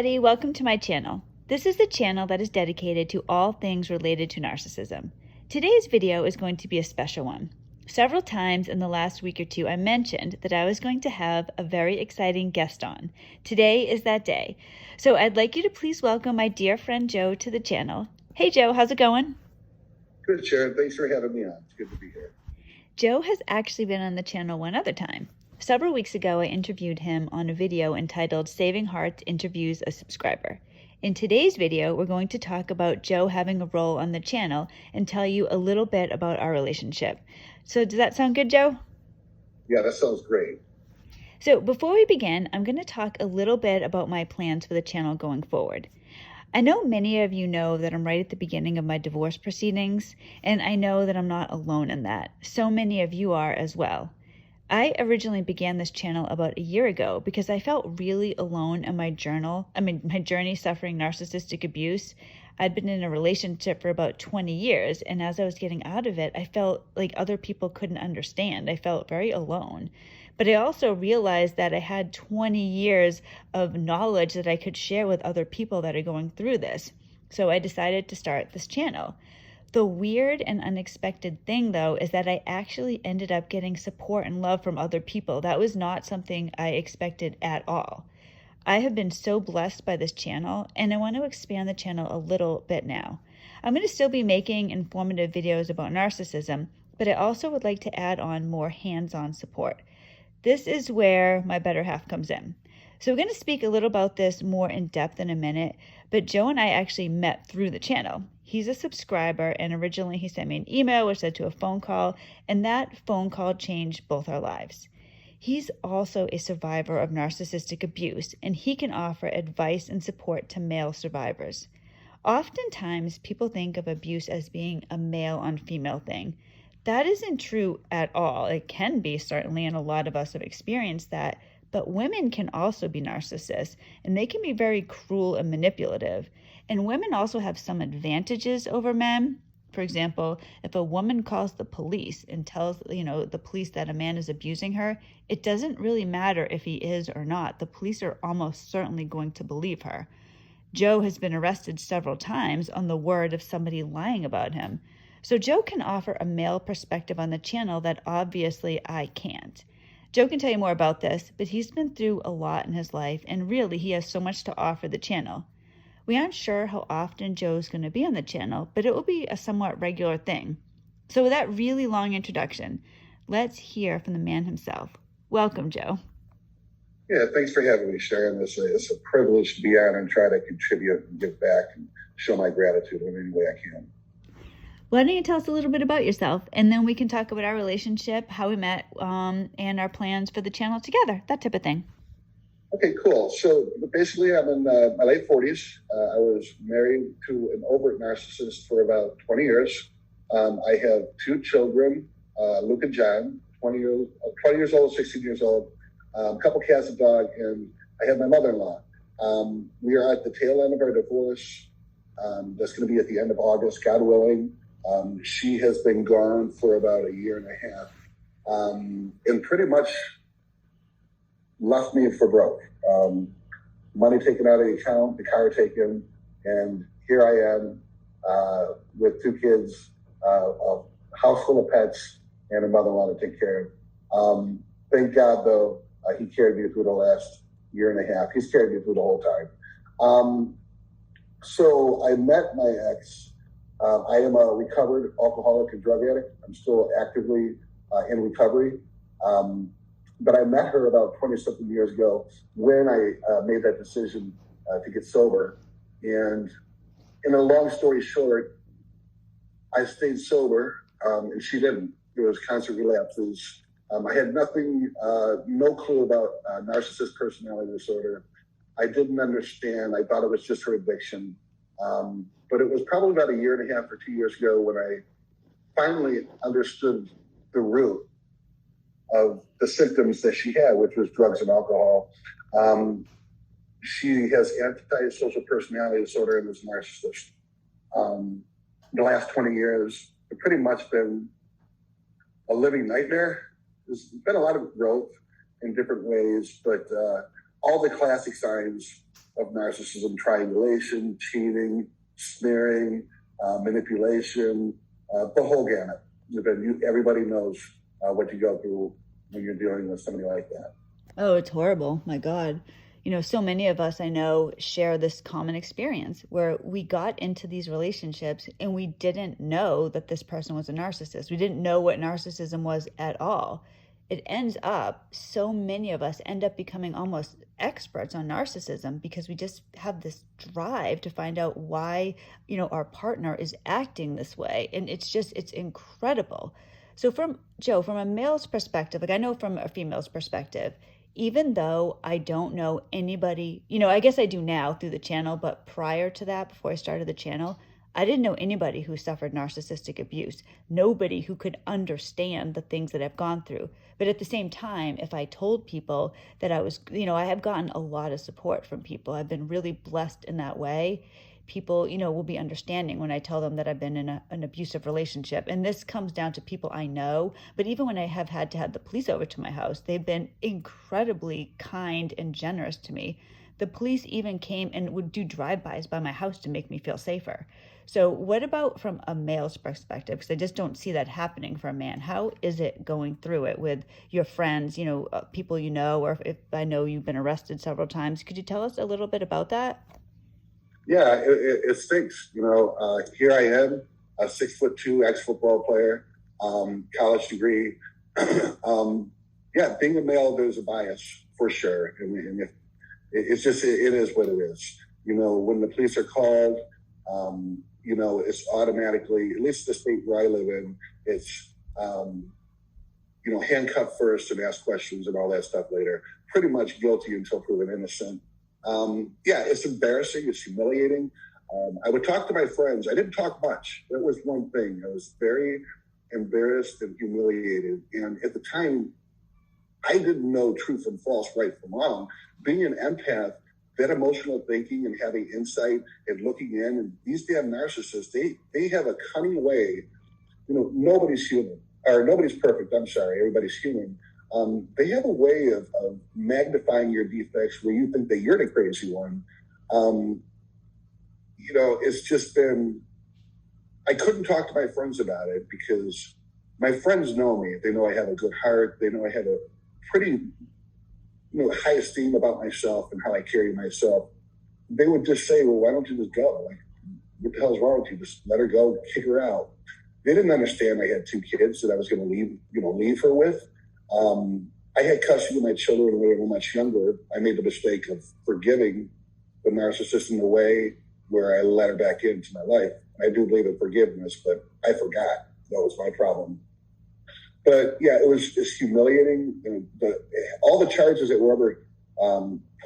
everybody, welcome to my channel. This is the channel that is dedicated to all things related to narcissism. Today's video is going to be a special one. Several times in the last week or two, I mentioned that I was going to have a very exciting guest on. Today is that day. So I'd like you to please welcome my dear friend Joe to the channel. Hey Joe, how's it going? Good, Sharon. Thanks for having me on. It's good to be here. Joe has actually been on the channel one other time. Several weeks ago, I interviewed him on a video entitled Saving Hearts Interviews a Subscriber. In today's video, we're going to talk about Joe having a role on the channel and tell you a little bit about our relationship. So does that sound good, Joe? Yeah, that sounds great. So before we begin, I'm going to talk a little bit about my plans for the channel going forward. I know many of you know that I'm right at the beginning of my divorce proceedings, and I know that I'm not alone in that. So many of you are as well. I originally began this channel about a year ago because I felt really alone in my journey suffering narcissistic abuse. I'd been in a relationship for about 20 years, and as I was getting out of it, I felt like other people couldn't understand. I felt very alone. But I also realized that I had 20 years of knowledge that I could share with other people that are going through this. So I decided to start this channel. The weird and unexpected thing, though, is that I actually ended up getting support and love from other people. That was not something I expected at all. I have been so blessed by this channel, and I want to expand the channel a little bit now. I'm going to still be making informative videos about narcissism, but I also would like to add on more hands-on support. This is where my better half comes in. So we're going to speak a little about this more in depth in a minute, but Joe and I actually met through the channel. He's a subscriber, and originally he sent me an email which led to a phone call, and that phone call changed both our lives. He's also a survivor of narcissistic abuse, and he can offer advice and support to male survivors. Oftentimes, people think of abuse as being a male on female thing. That isn't true at all. It can be, certainly, and a lot of us have experienced that, but women can also be narcissists, and they can be very cruel and manipulative. And women also have some advantages over men. For example, if a woman calls the police and tells, the police that a man is abusing her, it doesn't really matter if he is or not. The police are almost certainly going to believe her. Joe has been arrested several times on the word of somebody lying about him. So Joe can offer a male perspective on the channel that obviously I can't. Joe can tell you more about this, but he's been through a lot in his life, and really he has so much to offer the channel. We aren't sure how often Joe's going to be on the channel, but it will be a somewhat regular thing. So with that really long introduction, let's hear from the man himself. Welcome, Joe. Yeah, thanks for having me, Sharon. It's a privilege to be on and try to contribute and give back and show my gratitude in any way I can. Why don't you tell us a little bit about yourself, and then we can talk about our relationship, how we met, and our plans for the channel together, that type of thing. Okay, cool. So basically, I'm in my late 40s. I was married to an overt narcissist for about 20 years. I have two children, Luke and John, 20 years old, 16 years old, a couple cats, a dog, and I have my mother-in-law. We are at the tail end of our divorce. That's going to be at the end of August, God willing. She has been gone for about a year and a half, and pretty much left me for broke. Money taken out of the account, the car taken, and here I am with two kids, a house full of pets, and a mother-in-law to take care of. Thank God, though, he carried me through the last year and a half. He's carried me through the whole time. So I met my ex. I am a recovered alcoholic and drug addict. I'm still actively in recovery. But I met her about 20-something years ago when I made that decision to get sober. And in a long story short, I stayed sober and she didn't. There was constant relapses. I had no clue about narcissist personality disorder. I didn't understand. I thought it was just her addiction. But it was probably about a year and a half or 2 years ago when I finally understood the root of the symptoms that she had, which was drugs and alcohol. She has antisocial personality disorder and is a narcissist. The last 20 years have pretty much been a living nightmare. There's been a lot of growth in different ways, but all the classic signs of narcissism: triangulation, cheating, smearing, manipulation, the whole gamut. Everybody knows what you go through when you're dealing with somebody like that. Oh, it's horrible. My God. So many of us I know share this common experience where we got into these relationships and we didn't know that this person was a narcissist. We didn't know what narcissism was at all. It ends up, so many of us end up becoming almost experts on narcissism because we just have this drive to find out why, our partner is acting this way. And it's incredible. So from Joe, from a male's perspective, like I know from a female's perspective, even though I don't know anybody, I guess I do now through the channel, but prior to that, before I started the channel, I didn't know anybody who suffered narcissistic abuse, nobody who could understand the things that I've gone through. But at the same time, if I told people that I was, I have gotten a lot of support from people. I've been really blessed in that way. People, will be understanding when I tell them that I've been in an abusive relationship. And this comes down to people I know. But even when I have had to have the police over to my house, they've been incredibly kind and generous to me. The police even came and would do drive-bys by my house to make me feel safer. So what about from a male's perspective? Because I just don't see that happening for a man. How is it going through it with your friends, people or if I know you've been arrested several times? Could you tell us a little bit about that? Yeah, it stinks. Here I am, a 6'2" ex-football player, college degree. Being a male, there's a bias for sure. And it's just, it is what it is. When the police are called, it's automatically, at least the state where I live in, it's, handcuff first and ask questions and all that stuff later. Pretty much guilty until proven innocent. It's embarrassing. It's humiliating. I would talk to my friends. I didn't talk much. That was one thing. I was very embarrassed and humiliated. And at the time, I didn't know truth and false, right from wrong. Being an empath, that emotional thinking and having insight and looking in, and these damn narcissists, they have a cunning way. Nobody's human, or nobody's perfect. I'm sorry, everybody's human. They have a way of magnifying your defects where you think that you're the crazy one. It's just been, I couldn't talk to my friends about it because my friends know me. They know I have a good heart. They know I have a pretty, high esteem about myself and how I carry myself. They would just say, well, why don't you just go? Like, what the hell's wrong with you? Just let her go, kick her out. They didn't understand I had 2 kids that I was going to leave her with. I had custody of my children when they were much younger. I made the mistake of forgiving the narcissist in a way where I let her back into my life. I do believe in forgiveness, but I forgot. That was my problem. But yeah, it's humiliating. All the charges that were ever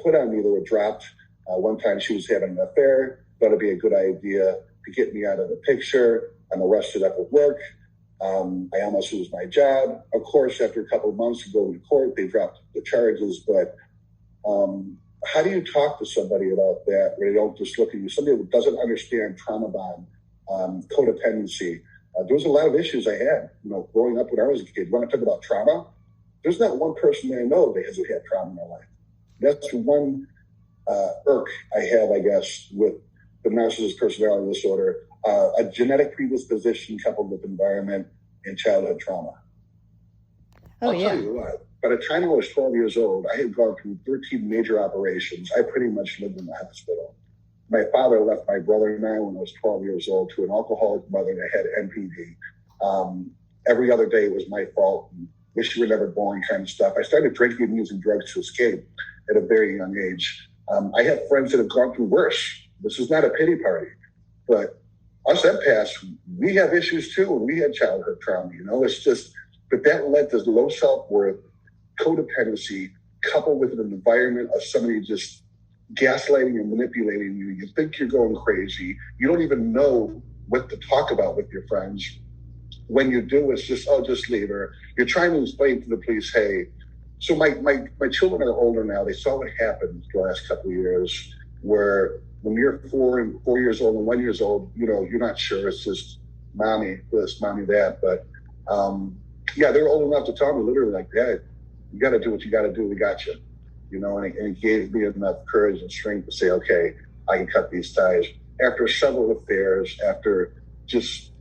put on me, they were dropped. One time she was having an affair. Thought it'd be a good idea to get me out of the picture. I'm arrested up at work. I almost lose my job. Of course, after a couple of months of going to court, they dropped the charges. But how do you talk to somebody about that where they don't just look at you? Somebody that doesn't understand trauma bond, codependency. There was a lot of issues I had, growing up when I was a kid. When I talk about trauma, there's not one person that I know that hasn't had trauma in their life. That's one irk I have, I guess, with the narcissist personality disorder. A genetic predisposition coupled with environment and childhood trauma. Oh, I'll tell you what, by the time I was 12 years old, I had gone through 13 major operations. I pretty much lived in the hospital. My father left my brother and I when I was 12 years old to an alcoholic mother that had NPD. Every other day it was my fault. And wish you were never born kind of stuff. I started drinking and using drugs to escape at a very young age. I have friends that have gone through worse. This is not a pity party, but us empaths, we have issues too, and we had childhood trauma. It's just, but that led to low self-worth, codependency, coupled with an environment of somebody just gaslighting and manipulating you. You think you're going crazy. You don't even know what to talk about with your friends. When you do, it's just, oh, just leave her. You're trying to explain to the police, hey. So my children are older now. They saw what happened the last couple of years, where when you're 4 years old and 1 year old, you're not sure. It's just mommy this, mommy that. But they're old enough to tell me literally like, Dad, you got to do what you got to do. We got you. and it gave me enough courage and strength to say, okay, I can cut these ties. After several affairs, after just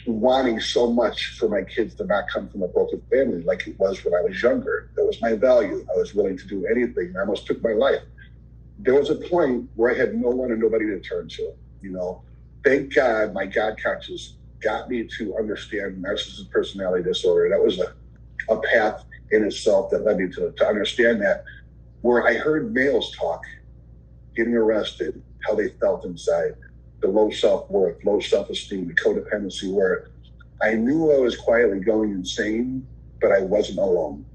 wanting so much for my kids to not come from a broken family like it was when I was younger. That was my value. I was willing to do anything. I almost took my life. There was a point where I had no one and nobody to turn to. Thank God my God conscious got me to understand narcissistic personality disorder. That was a path in itself that led me to understand that, where I heard males talk, getting arrested, how they felt inside, the low self-worth, low self-esteem, the codependency, where I knew I was quietly going insane, but I wasn't alone.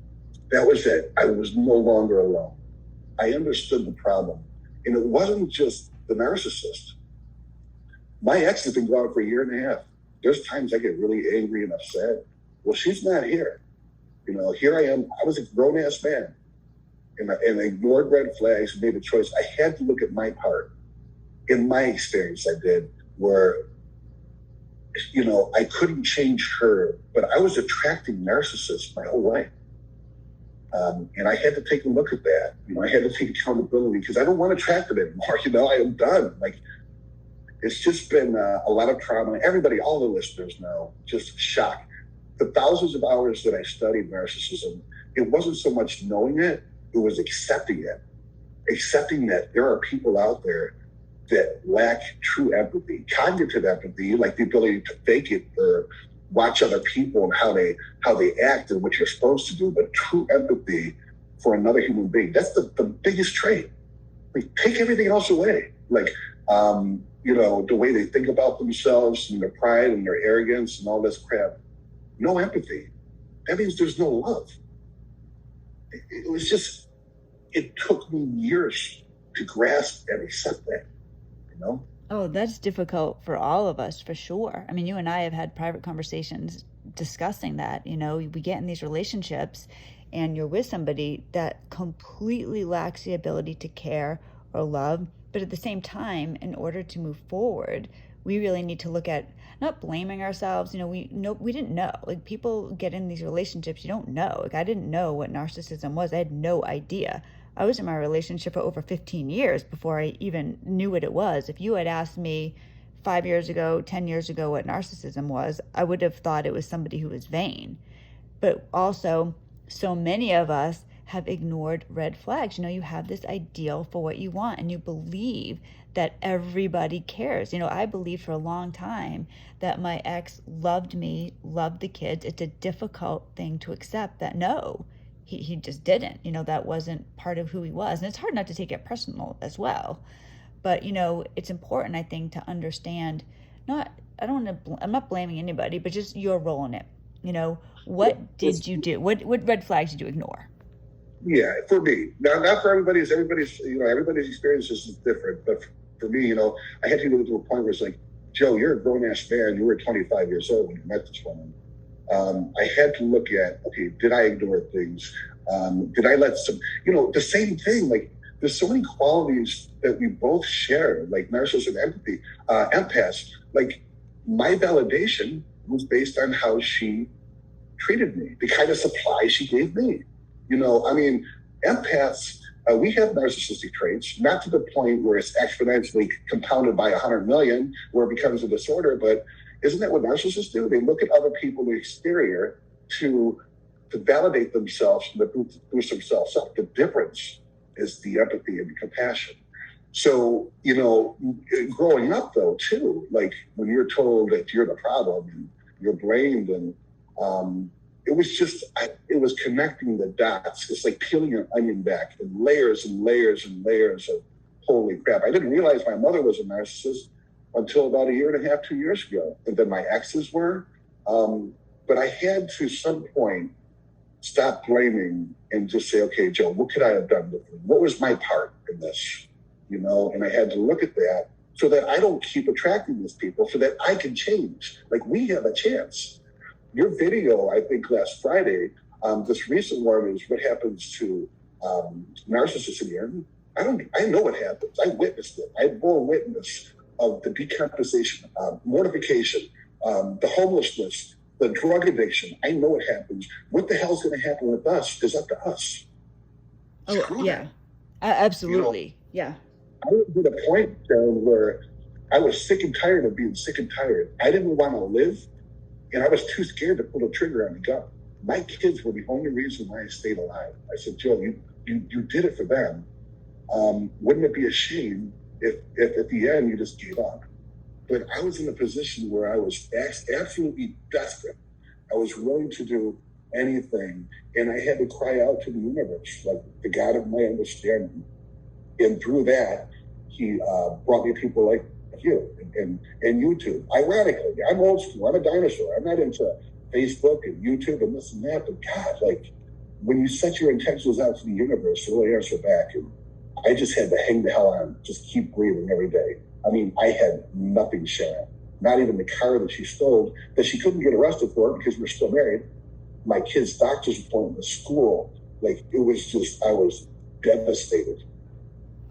That was it. I was no longer alone. I understood the problem. And it wasn't just the narcissist. My ex has been gone for a year and a half. There's times I get really angry and upset. Well, she's not here. Here I am. I was a grown-ass man. And I ignored red flags and made a choice. I had to look at my part. In my experience, I did, where, I couldn't change her, but I was attracting narcissists my whole life. And I had to take a look at that. I had to take accountability because I don't want to attract them anymore. I am done. It's just been a lot of trauma. Everybody, all the listeners know, just shock. The thousands of hours that I studied narcissism, it wasn't so much knowing it, it was accepting it. Accepting that there are people out there that lack true empathy, cognitive empathy, like the ability to fake it or watch other people and how they act and what you're supposed to do, but true empathy for another human being. That's the biggest trait. Take everything else away. The way they think about themselves and their pride and their arrogance and all this crap. No empathy. That means there's no love. It was just, it took me years to grasp and accept that. Oh, that's difficult for all of us, for sure. I mean, you and I have had private conversations discussing that. We get in these relationships and you're with somebody that completely lacks the ability to care or love. But at the same time, in order to move forward, we really need to look at not blaming ourselves. We didn't know. People get in these relationships, you don't know. I didn't know what narcissism was. I had no idea. I was in my relationship for over 15 years before I even knew what it was. If you had asked me 5 years ago, 10 years ago what narcissism was, I would have thought it was somebody who was vain. But also, so many of us have ignored red flags. You have this ideal for what you want and you believe that everybody cares. I believed for a long time that my ex loved me, loved the kids. It's a difficult thing to accept that no, he just didn't. That wasn't part of who he was. And it's hard not to take it personal as well. But, it's important, I think, to understand, I'm not blaming anybody, but just your role in it. What did you do? What red flags did you ignore? Yeah, for me. Now, not for everybody's experience is different. But for me, I had to go to a point where it's like, Joe, you're a grown-ass man. You were 25 years old when you met this woman. I had to look at, okay, did I ignore things? Did I let the same thing, there's so many qualities that we both share, like narcissism, empathy, empaths. My validation was based on how she treated me, the kind of supply she gave me. Empaths, we have narcissistic traits, not to the point where it's exponentially compounded by 100 million, where it becomes a disorder, but isn't that what narcissists do? They look at other people in the exterior to validate themselves and to boost themselves up. The difference is the empathy and the compassion. So, growing up though, too, when you're told that you're the problem and you're blamed, and it was connecting the dots. It's like peeling an onion back in layers and layers and layers of holy crap. I didn't realize my mother was a narcissist until about 1.5 years, 2 years ago. And then my exes were. But I had to some point stop blaming and just say, okay, Joe, what could I have done differently? What was my part in this? And I had to look at that so that I don't keep attracting these people, so that I can change. We have a chance. Your video, I think last Friday, this recent one is what happens to narcissists in the end. I know what happens. I witnessed it. I bore witness of the decomposition, mortification, the homelessness, the drug addiction. I know what happens. What the hell's going to happen with us is up to us. Oh, Screw yeah. that. You know, Absolutely. Yeah. I was at a point where I was sick and tired of being sick and tired. I didn't want to live, and I was too scared to pull the trigger on the gun. My kids were the only reason why I stayed alive. I said, Joe, you did it for them. Wouldn't it be a shame if at the end you just gave up? But I was in a position where I was absolutely desperate. I was willing to do anything, and I had to cry out to the universe, like the God of my understanding. And through that, he brought me people like you and YouTube. Ironically, I'm old school. I'm a dinosaur. I'm not into Facebook and YouTube and this and that. But God, like when you set your intentions out to the universe, it really answer back. And I just had to hang the hell on, just keep breathing every day. I mean, I had nothing sharing. Not even the car that she stole, that she couldn't get arrested for because we're still married. My kid's doctor's appointment, the school, like it was just, I was devastated.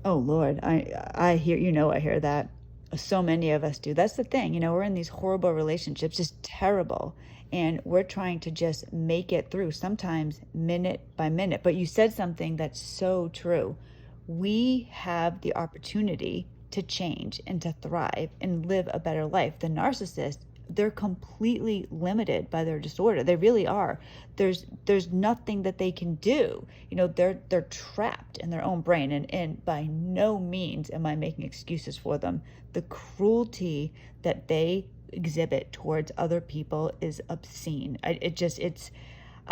Oh Lord, I hear, I hear that. So many of us do. That's the thing, we're in these horrible relationships, just terrible. And we're trying to just make it through, sometimes minute by minute. But you said something that's so true. We have the opportunity to change and to thrive and live a better life. The narcissist, they're completely limited by their disorder. They really are. There's nothing that they can do. They're trapped in their own brain, and by no means am I making excuses for them. The cruelty that they exhibit towards other people is obscene. I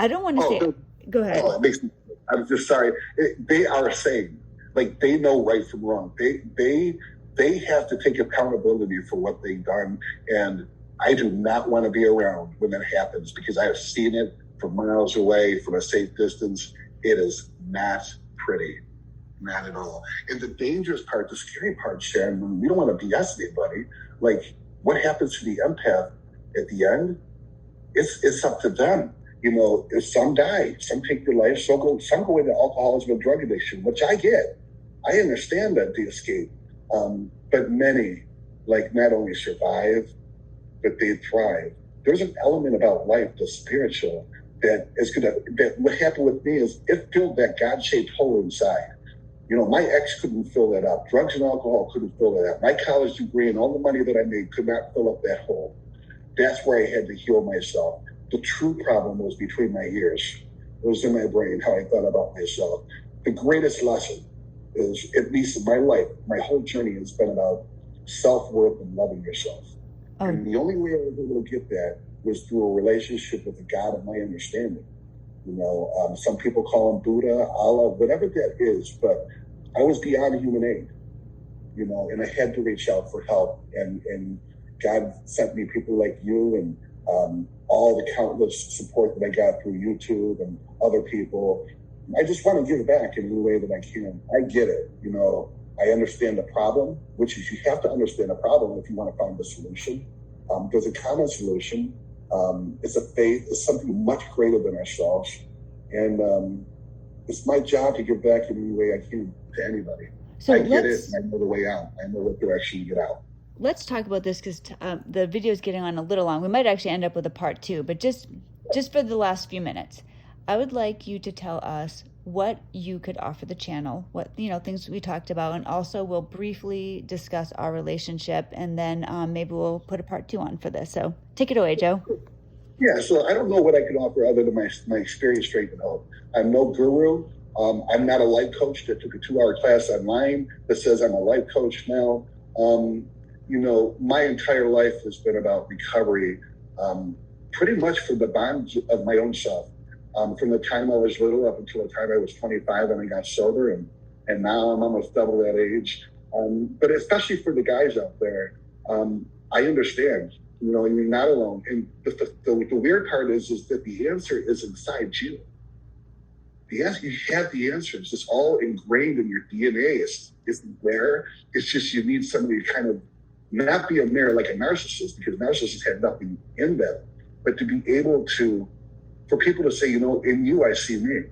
don't want to say. Go ahead. Oh, it makes me. I'm just sorry. They are sane. Like they know right from wrong. They have to take accountability for what they've done, and I do not want to be around when that happens because I have seen it from miles away, from a safe distance. It is not pretty, not at all. And the dangerous part, the scary part, Sharon, we don't want to BS anybody. Like what happens to the empath at the end? It's up to them. If some die, some take their life, some go into alcoholism and drug addiction, which I get. I understand that the escape. But many, like, not only survive, but they thrive. There's an element about life, the spiritual, that what happened with me is it filled that God-shaped hole inside. My ex couldn't fill that up. Drugs and alcohol couldn't fill that up. My college degree and all the money that I made could not fill up that hole. That's where I had to heal myself. The true problem was between my ears. It was in my brain, how I thought about myself. The greatest lesson is, at least in my life, my whole journey has been about self-worth and loving yourself. Oh. And the only way I was able to get that was through a relationship with the God of my understanding. Some people call him Buddha, Allah, whatever that is, but I was beyond human aid, and I had to reach out for help. And God sent me people like you and all the countless support that I got through YouTube and other people. I just want to give back in any way that I can. I get it. I understand the problem, which is you have to understand the problem if you want to find the solution. There's a common solution. It's a faith. It's something much greater than ourselves. And it's my job to give back in any way I can to anybody. So I get it, and I know the way out. I know what direction to get out. Let's talk about this because the video is getting on a little long. We might actually end up with a part 2, but just for the last few minutes, I would like you to tell us what you could offer the channel, what things we talked about, and also we'll briefly discuss our relationship, and then maybe we'll put a part 2 on for this. So take it away, Joe. Yeah, so I don't know what I can offer other than my experience, strength, and hope. I'm no guru. I'm not a life coach that took a 2-hour class online that says I'm a life coach now. My entire life has been about recovery, pretty much from the bonds of my own self. From the time I was little up until the time I was 25 and I got sober, and now I'm almost double that age. But especially for the guys out there, I understand, you're not alone. And the weird part is that the answer is inside you. You have the answers. It's all ingrained in your DNA. It's there. It's just you need somebody to kind of not be a mirror like a narcissist, because narcissists have nothing in them, but to be able to, for people to say, in you, I see me.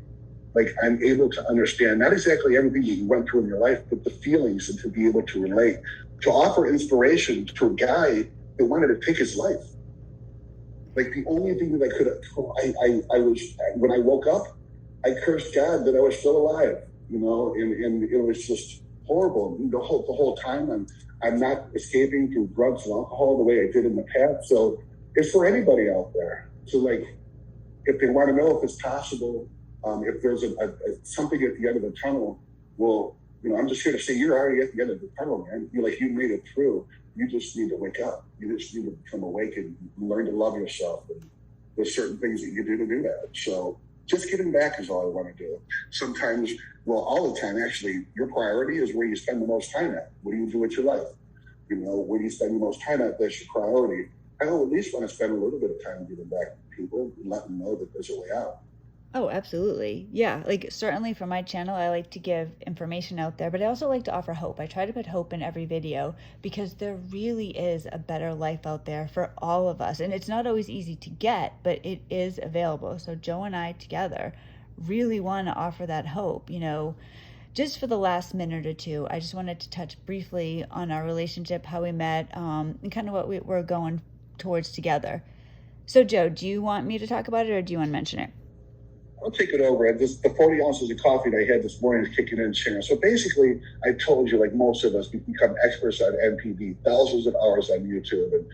Like I'm able to understand not exactly everything that you went through in your life, but the feelings, and to be able to relate, to offer inspiration to a guy that wanted to take his life. Like the only thing that I could, I was, when I woke up, I cursed God that I was still alive. and it was just horrible. The whole time I'm not escaping through drugs and alcohol the way I did in the past. So it's for anybody out there. So like, if they want to know if it's possible, if there's something at the end of the tunnel, well, I'm just here to say you're already at the end of the tunnel, man. You made it through. You just need to wake up. You just need to become awake and learn to love yourself. And there's certain things that you do to do that. So just giving back is all I want to do. Sometimes, well, all the time, actually, your priority is where you spend the most time at. What do you do with your life? Where do you spend the most time at? That's your priority. I will at least want to spend a little bit of time giving back to people and let them know that there's a way out. Oh, absolutely. Yeah, like certainly for my channel, I like to give information out there, but I also like to offer hope. I try to put hope in every video because there really is a better life out there for all of us. And it's not always easy to get, but it is available. So Joe and I together really want to offer that hope. Just for the last minute or two, I just wanted to touch briefly on our relationship, how we met, and kind of what we're going towards together. So Joe, do you want me to talk about it or do you want to mention it? I'll take it over. The 40 ounces of coffee that I had this morning is kicking in, Sharon. So basically, I told you, like most of us, we become experts on NPD, thousands of hours on YouTube, and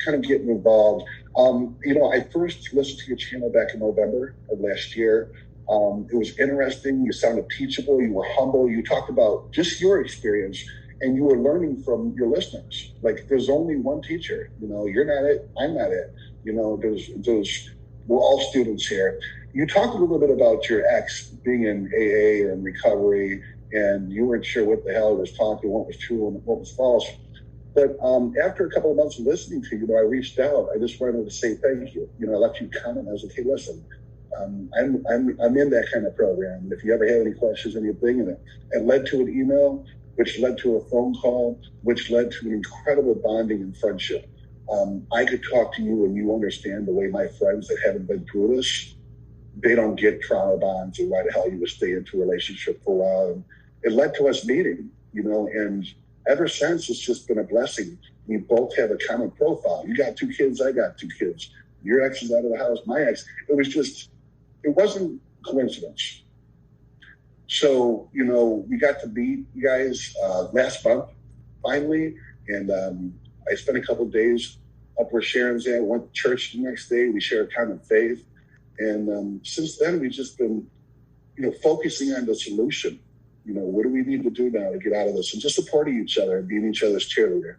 kind of getting involved. I first listened to your channel back in November of last year. It was interesting. You sounded teachable. You were humble. You talked about just your experience, and you were learning from your listeners. Like, there's only one teacher. You're not it. I'm not it. We're all students here. You talked a little bit about your ex being in AA or in recovery, and you weren't sure what the hell was talking, what was true and what was false. But after a couple of months of listening to you, I reached out. I just wanted to say thank you. I left you a comment. I was like, hey, listen, I'm in that kind of program. And if you ever have any questions, anything, and it led to an email, which led to a phone call, which led to an incredible bonding and friendship. I could talk to you and you understand the way my friends that haven't been through this, they don't get trauma bonds and why the hell you would stay into a relationship for a while. And it led to us meeting, and ever since it's just been a blessing. We both have a common profile. You got 2 kids, I got 2 kids. Your ex is out of the house, my ex. It wasn't coincidence. So, we got to meet you guys last month, finally, and I spent a couple of days up where Sharon's at, went to church the next day. We shared a common faith. And since then, we've just been, focusing on the solution. What do we need to do now to get out of this? And just supporting each other and being each other's cheerleader.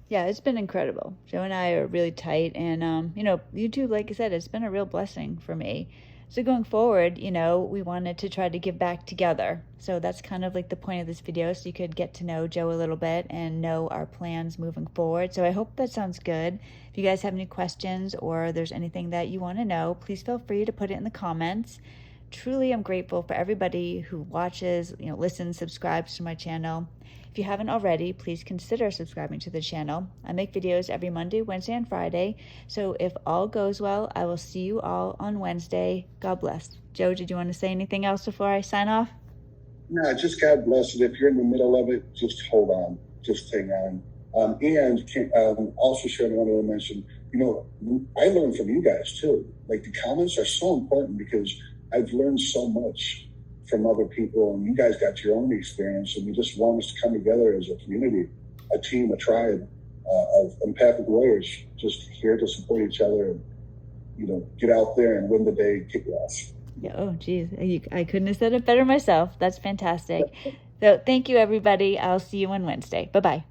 Yeah, it's been incredible. Joe and I are really tight. And, YouTube, like I said, it's been a real blessing for me. So going forward, we wanted to try to give back together. So that's kind of like the point of this video, so you could get to know Joe a little bit and know our plans moving forward. So I hope that sounds good. If you guys have any questions or there's anything that you want to know, please feel free to put it in the comments. Truly, I'm grateful for everybody who watches, listens, subscribes to my channel. If you haven't already, please consider subscribing to the channel. I make videos every Monday, Wednesday, and Friday. So if all goes well, I will see you all on Wednesday. God bless. Joe, did you want to say anything else before I sign off? No, just God bless it. If you're in the middle of it, just hold on. Just hang on. Also, Sharon, I wanted to mention, I learned from you guys too. Like, the comments are so important because I've learned so much from other people, and you guys got your own experience, and we just want us to come together as a community, a team, a tribe of empathic warriors, just here to support each other and, get out there and win the day, kick ass. Yeah, oh, geez. I couldn't have said it better myself. That's fantastic. So thank you, everybody. I'll see you on Wednesday. Bye-bye.